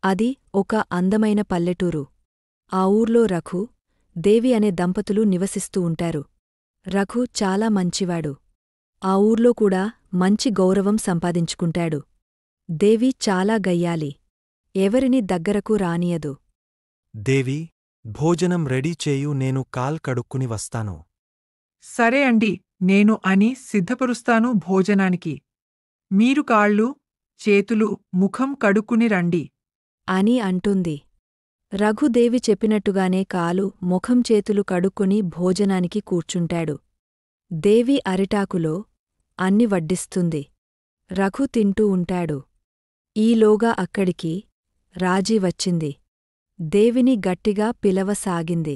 అది ఒక అందమైన పల్లెటూరు. ఆ ఊర్లో రఘు, దేవి అనే దంపతులు నివసిస్తూ ఉంటారు. రఘు చాలా మంచివాడు. ఆ ఊర్లో కూడా మంచి గౌరవం సంపాదించుకుంటాడు. దేవి చాలా గయ్యాలి. ఎవరిని దగ్గరకు రానియదు. దేవి, భోజనం రెడీ చేయు, నేను కాల్ కడుక్కుని వస్తాను. సరే అండి, నేను అని సిద్ధపరుస్తాను భోజనానికి. మీరు కాళ్ళు, చేతులు, ముఖం కడుక్కుని రండి. అని అంటుంది. రఘుదేవి చెప్పినట్టుగానే కాలు, ముఖం చేతులు కడుక్కొని భోజనానికి కూర్చుంటాడు. దేవి అరిటాకులో అన్ని వడ్డిస్తుంది. రఘు తింటూ ఉంటాడు. ఈలోగా అక్కడికి రాజీ వచ్చింది. దేవిని గట్టిగా పిలవసాగింది.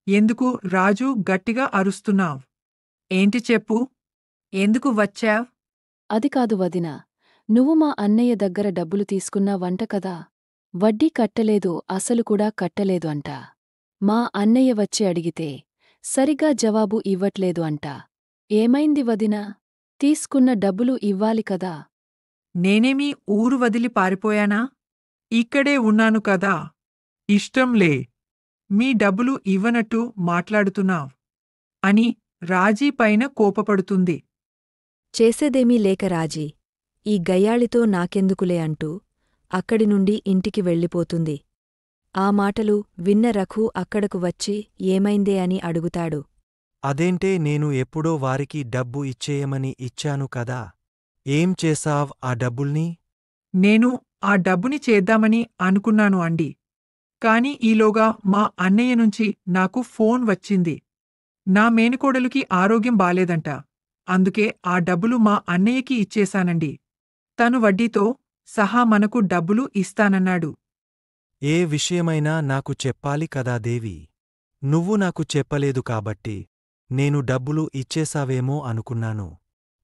ఎందుకు రాజూ గట్టిగా అరుస్తున్నావ్? ఏంటి చెప్పు? ఎందుకు వచ్చావ్? అది కాదు వదినా, నువ్వు మా అన్నయ్య దగ్గర డబ్బులు తీసుకున్నావంట కదా. వడ్డీ కట్టలేదు, అసలు కూడా కట్టలేదు అంట. మా అన్నయ్య వచ్చి అడిగితే సరిగా జవాబు ఇవ్వట్లేదు అంట. ఏమైంది వదినా? తీసుకున్న డబ్బులు ఇవ్వాలి కదా. నేనేమీ ఊరు వదిలి పారిపోయానా? ఇక్కడే ఉన్నాను కదా. ఇష్టంలే, మీ డబ్బులు ఇవ్వనట్టు మాట్లాడుతున్నావ్ అని రాజీ పైన కోపపడుతుంది. చేసేదేమీ లేక రాజీ, ఈ గయ్యాళితో నాకెందుకులే అంటూ అక్కడి నుండి ఇంటికి వెళ్ళిపోతుంది. ఆ మాటలు విన్న రఘు అక్కడకు వచ్చి ఏమైందే అని అడుగుతాడు. అదేంటే, నేను ఎప్పుడో వారికి డబ్బు ఇచ్చేయమని ఇచ్చాను కదా. ఏం చేసావ్ ఆ డబ్బుల్ని? నేను ఆ డబ్బుని చేద్దామని అనుకున్నాను అండి. కాని ఈలోగా మా అన్నయ్య నుంచి నాకు ఫోన్ వచ్చింది. నా మేనకోడలికి ఆరోగ్యం బాలేదంట. అందుకే ఆ డబ్బులు మా అన్నయ్యకి ఇచ్చేశానండి. తను వడ్డీతో సహా మనకు డబ్బులు ఇస్తానన్నాడు. ఏ విషయమైనా నాకు చెప్పాలి కదా దేవి. నువ్వు నాకు చెప్పలేదు కాబట్టి నేను డబ్బులు ఇచ్చేశావేమో అనుకున్నాను.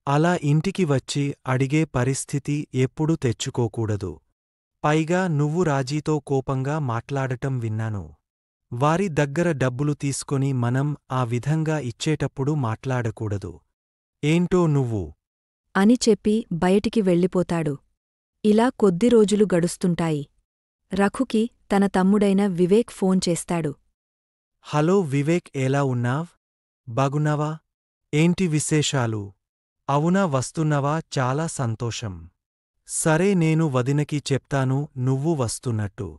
అలా ఇంటికి వచ్చి అడిగే పరిస్థితి ఎప్పుడూ తెచ్చుకోకూడదు. పైగా నువ్వు రాజీతో కోపంగా మాట్లాడటం విన్నాను. వారి దగ్గర డబ్బులు తీసుకొని మనం ఆ విధంగా ఇచ్చేటప్పుడు మాట్లాడకూడదు. ఏంటో నువ్వు? అని చెప్పి బయటికి వెళ్ళిపోతాడు. ఇలా కొద్ది రోజులు గడుస్తుంటాయి. రఘుకి తన తమ్ముడైన వివేక్ ఫోన్ చేస్తాడు. హలో వివేక్, ఎలా ఉన్నావ్? బాగున్నావా? ఏంటి విశేషాలు? అవునా, వస్తున్నావా? చాలా సంతోషం. సరే, నేను వదినకి చెప్తాను నువ్వు వస్తున్నట్టు.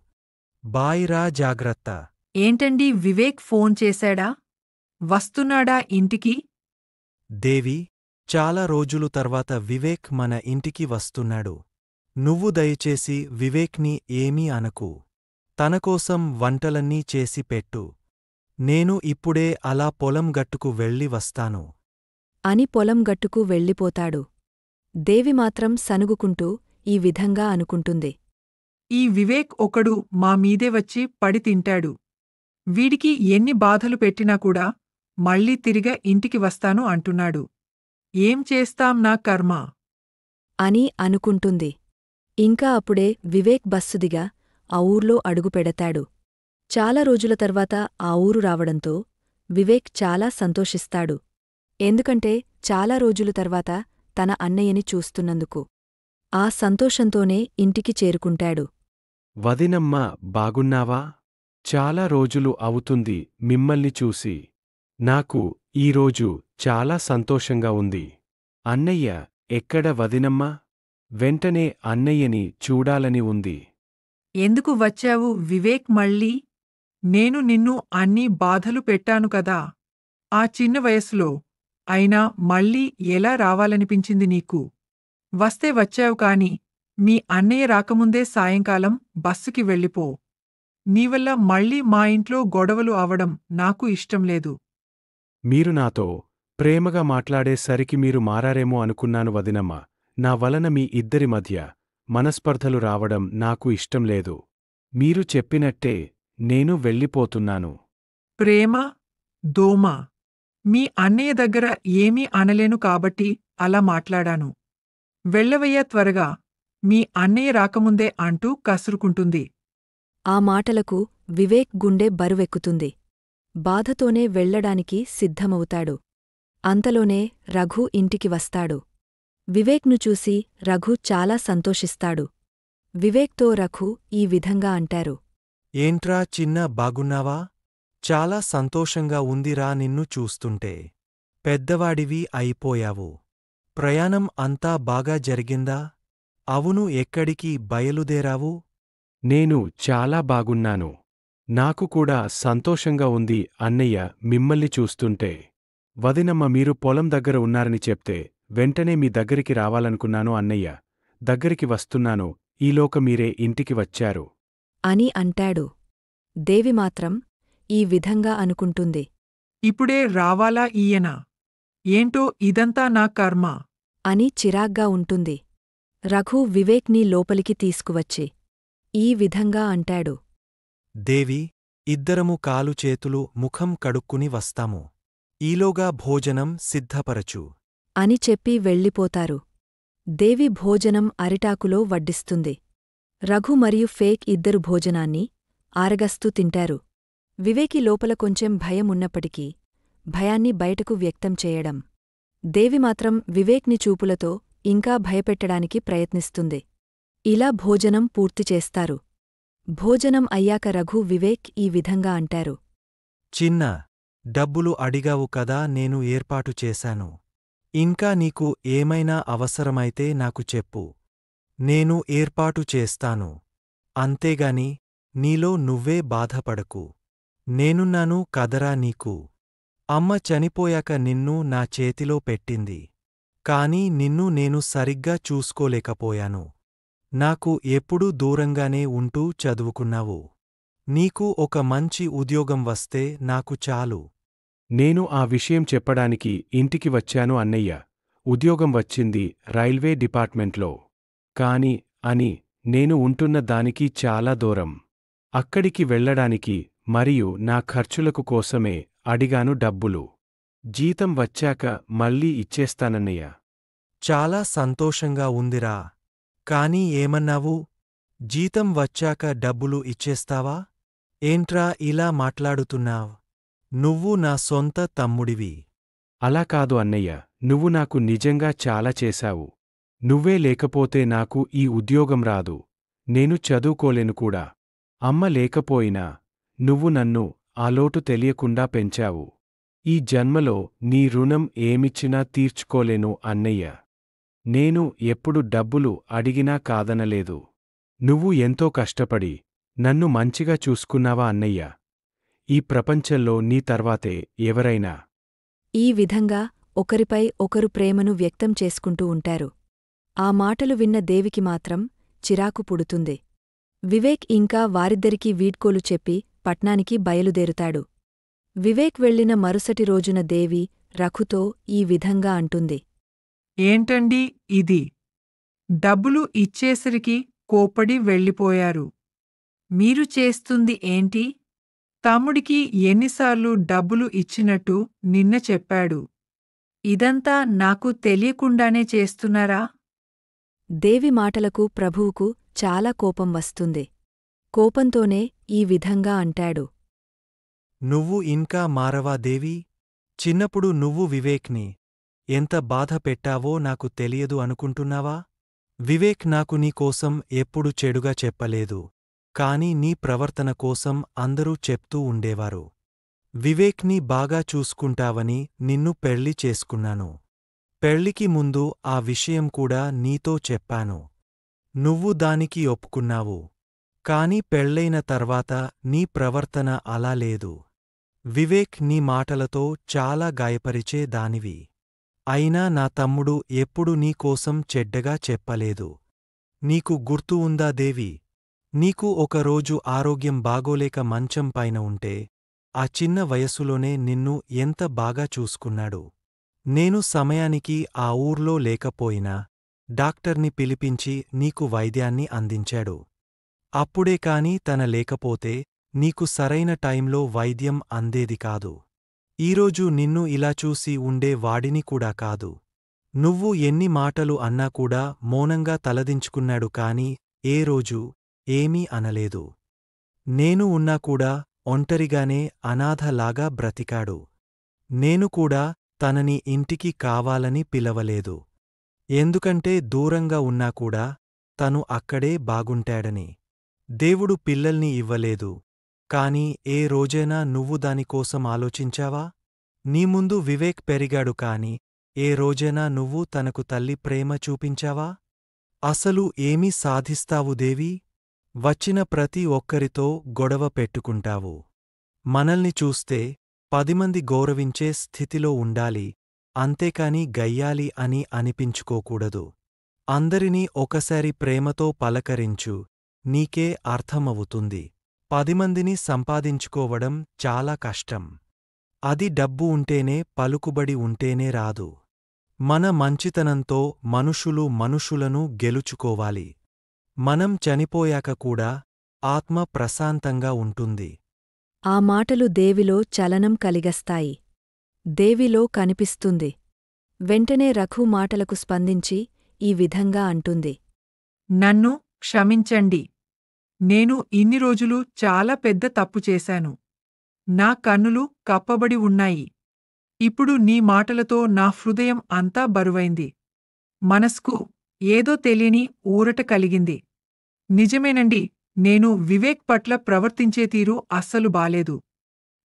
బాయ్ రా, జాగ్రత్త. ఏంటండి, వివేక్ ఫోన్ చేశాడా? వస్తున్నాడా ఇంటికి? దేవి, చాలా రోజులు తర్వాత వివేక్ మన ఇంటికి వస్తున్నాడు. నువ్వు దయచేసి వివేక్ని ఏమీ అనకు. తనకోసం వంటలన్నీ చేసి పెట్టు. నేను ఇప్పుడే అలా పొలం గట్టుకు వెళ్ళి వస్తాను. అని పొలం గట్టుకు వెళ్ళిపోతాడు. దేవి మాత్రం సనుగుకుంటూ ఈ విధంగా అనుకుంటుంది. ఈ వివేక్ ఒకడు మా మీదే వచ్చి పడి తింటాడు. వీడికి ఎన్ని బాధలు పెట్టినా కూడా మళ్ళీ తిరిగా ఇంటికి వస్తాను అంటున్నాడు. ఏం చేస్తాం, నా కర్మ. అని అనుకుంటుంది. ఇంకా అప్పుడే వివేక్ బస్సుదిగా ఆ ఊర్లో అడుగుపెడతాడు. చాలా రోజుల తర్వాత ఆ ఊరు రావడంతో వివేక్ చాలా సంతోషిస్తాడు. ఎందుకంటే చాలా రోజులు తర్వాత తన అన్నయ్యని చూస్తున్నందుకు. ఆ సంతోషంతోనే ఇంటికి చేరుకుంటాడు. వదినమ్మ, బాగున్నావా? చాలా రోజులు అవుతుంది మిమ్మల్ని చూసి. నాకు ఈరోజు చాలా సంతోషంగా ఉంది. అన్నయ్య ఎక్కడ వదినమ్మ? వెంటనే అన్నయ్యని చూడాలని ఉంది. ఎందుకు వచ్చావు వివేక్ మళ్ళీ? నేను నిన్ను అన్ని బాధలు పెట్టాను కదా. ఆ చిన్న వయసులో అయినా మళ్ళీ ఎలా రావాలనిపించింది నీకు? వస్తే వచ్చావు కాని మీ అన్నయ్య రాకముందే సాయంకాలం బస్సుకి వెళ్ళిపో. నీవల్ల మళ్ళీ మా ఇంట్లో గొడవలు అవడం నాకు ఇష్టంలేదు. మీరు నాతో ప్రేమగా మాట్లాడేసరికి మీరు మారారేమో అనుకున్నాను వదినమ్మ. నా వలన మీ ఇద్దరి మధ్య మనస్పర్ధలు రావడం నాకు ఇష్టంలేదు. మీరు చెప్పినట్టే నేను వెళ్ళిపోతున్నాను. ప్రేమ, దోమ. మీ అన్నయ్య దగ్గర ఏమీ అనలేను కాబట్టి అలా మాట్లాడాను. వెళ్ళవయ్యా త్వరగా, మీ అన్నయ్య రాకముందే అంటూ కసురుకుంటుంది. ఆ మాటలకు వివేక్ గుండె బరువెక్కుతుంది. బాధతోనే వెళ్ళడానికి సిద్ధమవుతాడు. అంతలోనే రఘు ఇంటికి వస్తాడు. వివేక్ను చూసి రఘు చాలా సంతోషిస్తాడు. వివేక్తో రఘు ఈ విధంగా అంటారు. ఏంట్రా చిన్న బాగున్నావా? చాలా సంతోషంగా ఉందిరా నిన్ను చూస్తుంటే. పెద్దవాడివి అయిపోయావు. ప్రయాణం అంతా బాగా జరిగిందా? అవును, ఎక్కడికి బయలుదేరావు? నేను చాలా బాగున్నాను. నాకు కూడా సంతోషంగా ఉంది అన్నయ్య మిమ్మల్ని చూస్తుంటే. వదినమ్మ మీరు పొలం దగ్గర ఉన్నారని చెప్తే వెంటనే మీ దగ్గరికి రావాలనుకున్నాను అన్నయ్య. దగ్గరికి వస్తున్నాను, ఈలోక మీరే ఇంటికి వచ్చారు. అని అంటాడు. దేవి మాత్రం ఈ విధంగా అనుకుంటుంది. ఇప్పుడే రావాలా ఈయన? ఏంటో ఇదంతా నా కర్మ. అని చిరాగ్గా ఉంటుంది. రఘు వివేక్ని లోపలికి తీసుకువచ్చి ఈ విధంగా అంటాడు. దేవి, ఇద్దరము కాలు చేతులు ముఖం కడుక్కుని వస్తాము. ఈలోగా భోజనం సిద్ధపరచు. అని చెప్పి వెళ్ళిపోతారు. దేవి భోజనం అరిటాకులో వడ్డిస్తుంది. రఘు మరియు ఫేక్ ఇద్దరు భోజనాన్ని ఆరగస్తూ తింటారు. వివేకి లోపల కొంచెం భయం ఉన్నప్పటికీ భయాన్ని బయటకు వ్యక్తం చేయడం. దేవి మాత్రం వివేక్ని చూపులతో ఇంకా భయపెట్టడానికి ప్రయత్నిస్తుంది. ఇలా భోజనం పూర్తి చేస్తారు. భోజనం అయ్యాక రఘు వివేక్ ఈ విధంగా అంటారు. చిన్న, డబ్బులు అడిగావు కదా, నేను ఏర్పాటు చేశాను. ఇంకా నీకు ఏమైనా అవసరమైతే నాకు చెప్పు. నేను ఏర్పాటు చేస్తాను. అంతేగాని నీలో నువ్వే బాధపడకు. నేనున్నాను కదరా నీకు. అమ్మ చనిపోయాక నిన్ను నా చేతిలో పెట్టింది. కాని నిన్ను నేను సరిగ్గా చూసుకోలేకపోయాను. నాకు ఎప్పుడూ దూరంగానే ఉంటూ చదువుకున్నావు. నీకు ఒక మంచి ఉద్యోగం వస్తే నాకు చాలు. నేను ఆ విషయం చెప్పడానికి ఇంటికి వచ్చాను అన్నయ్య. ఉద్యోగం వచ్చింది రైల్వే డిపార్ట్మెంట్లో. కాని అని నేను ఉంటున్న దానికి చాలా దూరం. అక్కడికి వెళ్ళడానికి మరియు నా ఖర్చులకు కోసమే అడిగాను డబ్బులు. జీతం వచ్చాక మళ్ళీ ఇచ్చేస్తానన్నయ్య. చాలా సంతోషంగా ఉందిరా. కాని ఏమన్నావు? జీతం వచ్చాక డబ్బులు ఇచ్చేస్తావా? ఏంట్రా ఇలా మాట్లాడుతున్నావ్? నువ్వు నా సొంత తమ్ముడివి. అలా కాదు అన్నయ్య, నువ్వు నాకు నిజంగా చాలా చేశావు. నువ్వే లేకపోతే నాకు ఈ ఉద్యోగం రాదు. నేను చదువుకోలేను కూడా. అమ్మ లేకపోయినా నువ్వు నన్ను ఆ లోటు తెలియకుండా పెంచావు. ఈ జన్మలో నీ రుణం ఏమిచ్చినా తీర్చుకోలేను అన్నయ్య. నేను ఎప్పుడు డబ్బులు అడిగినా కాదనలేదు. నువ్వు ఎంతో కష్టపడి నన్ను మంచిగా చూసుకున్నావా అన్నయ్య? ఈ ప్రపంచంలో నీ తర్వాతే ఎవరైనా. ఈ విధంగా ఒకరిపై ఒకరు ప్రేమను వ్యక్తం చేసుకుంటూ ఉంటారు. ఆ మాటలు విన్న దేవికి మాత్రం చిరాకు పుడుతుంది. వివేక్ ఇంకా వారిద్దరికీ వీడ్కోలు చెప్పి పట్నానికి బయలుదేరుతాడు. వివేక్ వెళ్లిన మరుసటి రోజున దేవి రఘుతో ఈ విధంగా అంటుంది. ఏంటండి ఇది? డబ్బులు ఇచ్చేసరికి కోప్పడి వెళ్ళిపోయారు. మీరు చేస్తుంది ఏంటి? తమ్ముడికి ఎన్నిసార్లు డబ్బులు ఇచ్చినట్టు నిన్న చెప్పాడు. ఇదంతా నాకు తెలియకుండానే చేస్తున్నారా? దేవి మాటలకు ప్రభువుకు చాలా కోపం వస్తుంది. కోపంతోనే ఈ విధంగా అంటాడు. నువ్వు ఇంకా మారవా దేవి? చిన్నప్పుడు నువ్వు వివేక్ని ఎంత బాధ పెట్టావో నాకు తెలియదు అనుకుంటున్నావా? వివేక్ నాకు నీకోసం ఎప్పుడు చెడుగా చెప్పలేదు. కాని నీ ప్రవర్తన కోసం అందరూ చెప్తూ ఉండేవారు. వివేక్ని బాగా చూసుకుంటావని నిన్ను పెళ్లి చేసుకున్నాను. పెళ్లికి ముందు ఆ విషయం కూడా నీతో చెప్పాను. నువ్వు దానికి ఒప్పుకున్నావు. కాని పెళ్లైన తర్వాత నీ ప్రవర్తన అలా లేదు. వివేక్ నీ మాటలతో చాలా గాయపరిచే దానివి. అయినా నా తమ్ముడు ఎప్పుడు నీకోసం చెడ్డగా చెప్పలేదు. నీకు గుర్తు ఉందా దేవి? నీకు ఒకరోజు ఆరోగ్యం బాగోలేక మంచం పైన ఉంటే ఆ చిన్న వయస్సులోనే నిన్ను ఎంత బాగా చూసుకున్నాడు. నేను సమయానికి ఆ ఊర్లో లేకపోయినా డాక్టర్ని పిలిపించి నీకు వైద్యాన్ని అందించాడు. అప్పుడే కాని తన లేకపోతే నీకు సరైన టైంలో వైద్యం అందేది కాదు. ఈరోజు నిన్ను ఇలా చూసి ఉండే వాడిని కూడా కాదు. నువ్వు ఎన్ని మాటలు అన్నా కూడా మౌనంగా తలదించుకున్నాడు కాని ఏ రోజూ ఏమీ అనలేదు. నేను ఉన్నా కూడా ఒంటరిగానే అనాథలాగా బ్రతికాడు. నేను కూడా తనని ఇంటికి కావాలని పిలవలేదు. ఎందుకంటే దూరంగా ఉన్నా కూడా తను అక్కడే బాగుంటాడని. దేవుడు పిల్లల్ని ఇవ్వలేదు, కాని ఏ రోజైనా నువ్వు దానికోసం ఆలోచించావా? నీ ముందు వివేక్ పెరిగాడు కాని ఏ రోజైనా నువ్వు తనకు తల్లి ప్రేమ చూపించావా? అసలు ఏమి సాధిస్తావు దేవి? వచ్చిన ప్రతి ఒక్కరితో గొడవ పెట్టుకుంటావు. మనల్ని చూస్తే 10 మంది గౌరవించే స్థితిలో ఉండాలి, అంతేకాని గయ్యాలి అని అనిపించుకోకూడదు. అందరినీ ఒకసారి ప్రేమతో పలకరించు, నీకే అర్థమవుతుంది. 10 మందిని సంపాదించుకోవడం చాలా కష్టం. అది డబ్బు ఉంటేనే, పలుకుబడి ఉంటేనే రాదు. మన మంచితనంతో మనుషులను గెలుచుకోవాలి. మనం చనిపోయాక కూడా ఆత్మ ప్రశాంతంగా ఉంటుంది. ఆ మాటలు దేవిలో చలనం కలిగస్తాయి. దేవిలో కనిపిస్తుంది. వెంటనే రఘు మాటలకు స్పందించి ఈ విధంగా అంటుంది. నన్ను క్షమించండి. నేను ఇన్ని రోజులు చాలా పెద్ద తప్పు చేశాను. నా కన్నులు కప్పబడి ఉన్నాయి. ఇప్పుడు నీ మాటలతో నా హృదయం అంతా బరువైంది. మనస్కు ఏదో తెలియని ఊరట కలిగింది. నిజమేనండి, నేను వివేక్ పట్ల ప్రవర్తించే తీరు అస్సలు బాలేదు.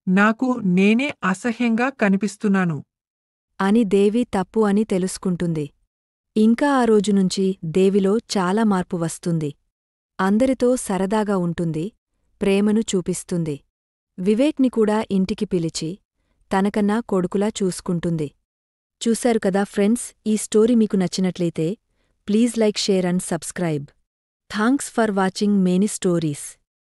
నాకు నేనే అసహ్యంగా కనిపిస్తున్నాను. అని దేవి తప్పు అని తెలుసుకుంటుంది. ఇంకా ఆ రోజునుంచి దేవిలో చాలా మార్పు వస్తుంది. అందరితో సరదాగా ఉంటుంది, ప్రేమను చూపిస్తుంది. వివేక్ని కూడా ఇంటికి పిలిచి తనకన్నా కొడుకులా చూసుకుంటుంది. చూశారు కదా ఫ్రెండ్స్, ఈ స్టోరీ మీకు నచ్చినట్లయితే please like, share and subscribe. Thanks for watching many stories.